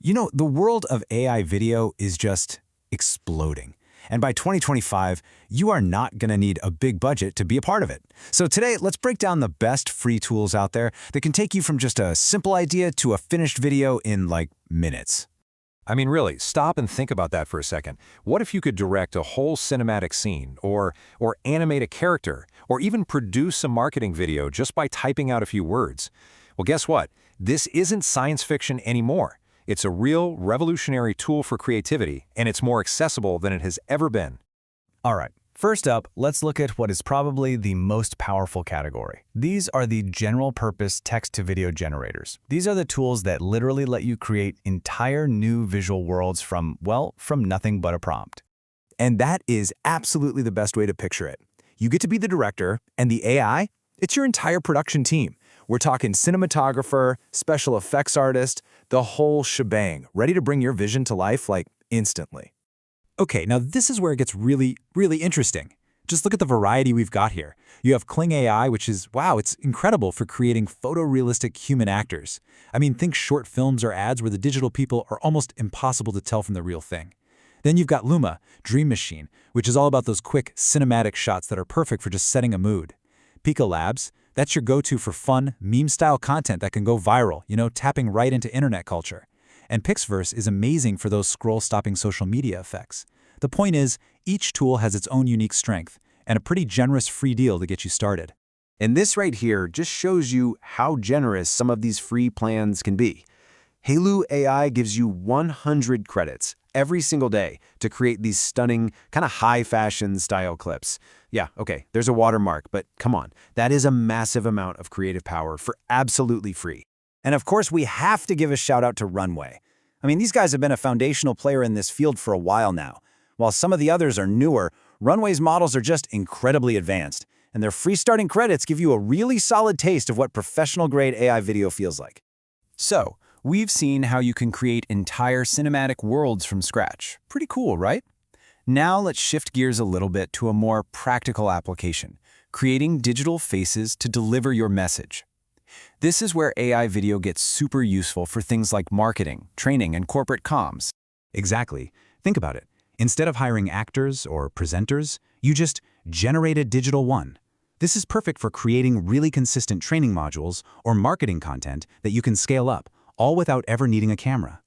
You know, the world of AI video is just exploding. And by 2025, you are not going to need a big budget to be a part of it. So today, let's break down the best free tools out there that can take you from just a simple idea to a finished video in like minutes. I mean, really, stop and think about that for a second. What if you could direct a whole cinematic scene, or animate a character, or even produce a marketing video just by typing out a few words? Well, guess what? This isn't science fiction anymore. It's a real, revolutionary tool for creativity, and it's more accessible than it has ever been. All right, first up, let's look at what is probably the most powerful category. These are the general-purpose text-to-video generators. These are the tools that literally let you create entire new visual worlds from nothing but a prompt. And that is absolutely the best way to picture it. You get to be the director, and the AI, it's your entire production team. We're talking cinematographer, special effects artist, the whole shebang, ready to bring your vision to life like instantly. Okay, now this is where it gets really, really interesting. Just look at the variety we've got here. You have Kling AI, which is, wow, it's incredible for creating photorealistic human actors. I mean, think short films or ads where the digital people are almost impossible to tell from the real thing. Then you've got Luma Dream Machine, which is all about those quick cinematic shots that are perfect for just setting a mood. Pika Labs, that's your go-to for fun, meme-style content that can go viral, tapping right into internet culture. And Pixverse is amazing for those scroll-stopping social media effects. The point is, each tool has its own unique strength, and a pretty generous free deal to get you started. And this right here just shows you how generous some of these free plans can be. Hailuo AI gives you 100 credits every single day to create these stunning, kind of high-fashion style clips. Yeah, okay, there's a watermark, but come on, that is a massive amount of creative power for absolutely free. And of course, we have to give a shout out to Runway. I mean, these guys have been a foundational player in this field for a while now. While some of the others are newer, Runway's models are just incredibly advanced, and their free starting credits give you a really solid taste of what professional-grade AI video feels like. So, we've seen how you can create entire cinematic worlds from scratch. Pretty cool, right? Now let's shift gears a little bit to a more practical application, creating digital faces to deliver your message. This is where AI video gets super useful for things like marketing, training, and corporate comms. Exactly. Think about it. Instead of hiring actors or presenters, you just generate a digital one. This is perfect for creating really consistent training modules or marketing content that you can scale up, all without ever needing a camera.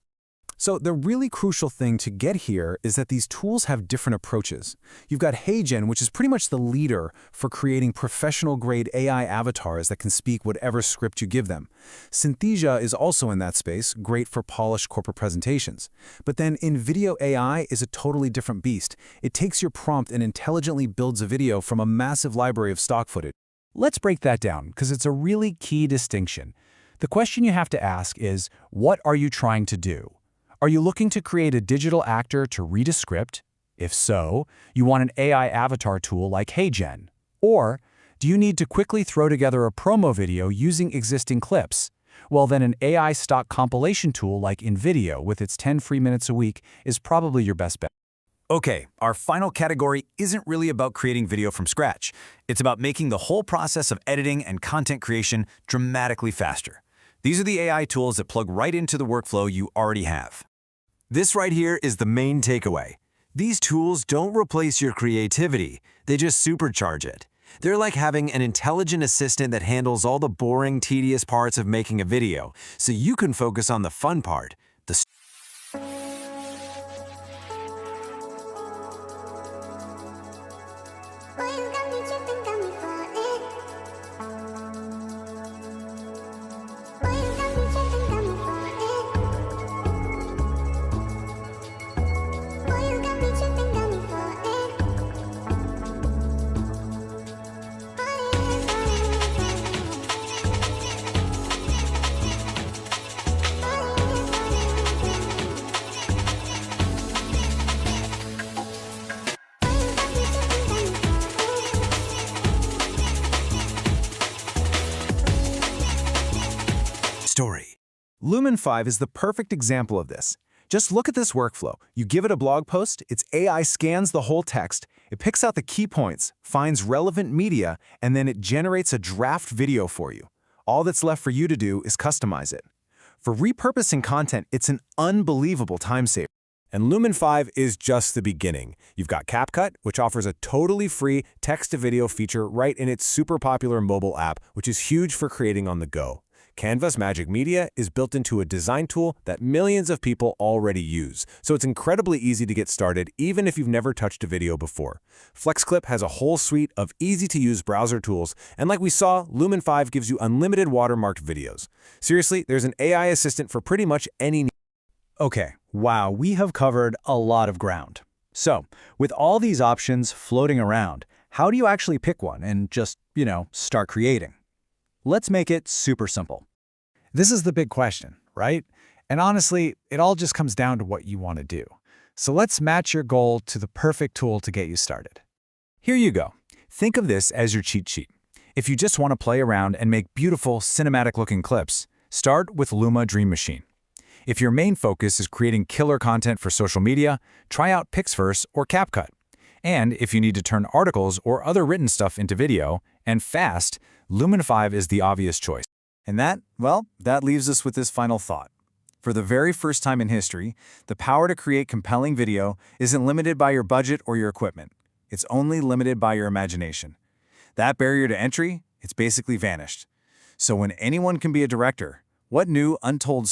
So the really crucial thing to get here is that these tools have different approaches. You've got HeyGen, which is pretty much the leader for creating professional-grade AI avatars that can speak whatever script you give them. Synthesia is also in that space, great for polished corporate presentations. But then InVideo AI is a totally different beast. It takes your prompt and intelligently builds a video from a massive library of stock footage. Let's break that down, because it's a really key distinction. The question you have to ask is, what are you trying to do? Are you looking to create a digital actor to read a script? If so, you want an AI avatar tool like HeyGen. Or, do you need to quickly throw together a promo video using existing clips? Well, then an AI stock compilation tool like InVideo with its 10 free minutes a week is probably your best bet. Okay, our final category isn't really about creating video from scratch. It's about making the whole process of editing and content creation dramatically faster. These are the AI tools that plug right into the workflow you already have. This right here is the main takeaway. These tools don't replace your creativity, they just supercharge it. They're like having an intelligent assistant that handles all the boring, tedious parts of making a video, so you can focus on the fun part, the story. Lumen 5 is the perfect example of this. Just look at this workflow. You give it a blog post, its AI scans the whole text, it picks out the key points, finds relevant media, and then it generates a draft video for you. All that's left for you to do is customize it. For repurposing content, it's an unbelievable time saver. And Lumen 5 is just the beginning. You've got CapCut, which offers a totally free text-to-video feature right in its super popular mobile app, which is huge for creating on the go. Canva's Magic Media is built into a design tool that millions of people already use, so it's incredibly easy to get started even if you've never touched a video before. FlexClip has a whole suite of easy-to-use browser tools, and like we saw, Lumen 5 gives you unlimited watermarked videos. Seriously, there's an AI assistant for pretty much any need. Okay, wow, we have covered a lot of ground. So, with all these options floating around, how do you actually pick one and just, start creating? Let's make it super simple. This is the big question, right? And honestly, it all just comes down to what you want to do. So let's match your goal to the perfect tool to get you started. Here you go. Think of this as your cheat sheet. If you just want to play around and make beautiful, cinematic-looking clips, start with Luma Dream Machine. If your main focus is creating killer content for social media, try out Pixverse or CapCut. And if you need to turn articles or other written stuff into video, and fast, Lumen 5 is the obvious choice. And that leaves us with this final thought. For the very first time in history, the power to create compelling video isn't limited by your budget or your equipment. It's only limited by your imagination. That barrier to entry, it's basically vanished. So when anyone can be a director, what new, untold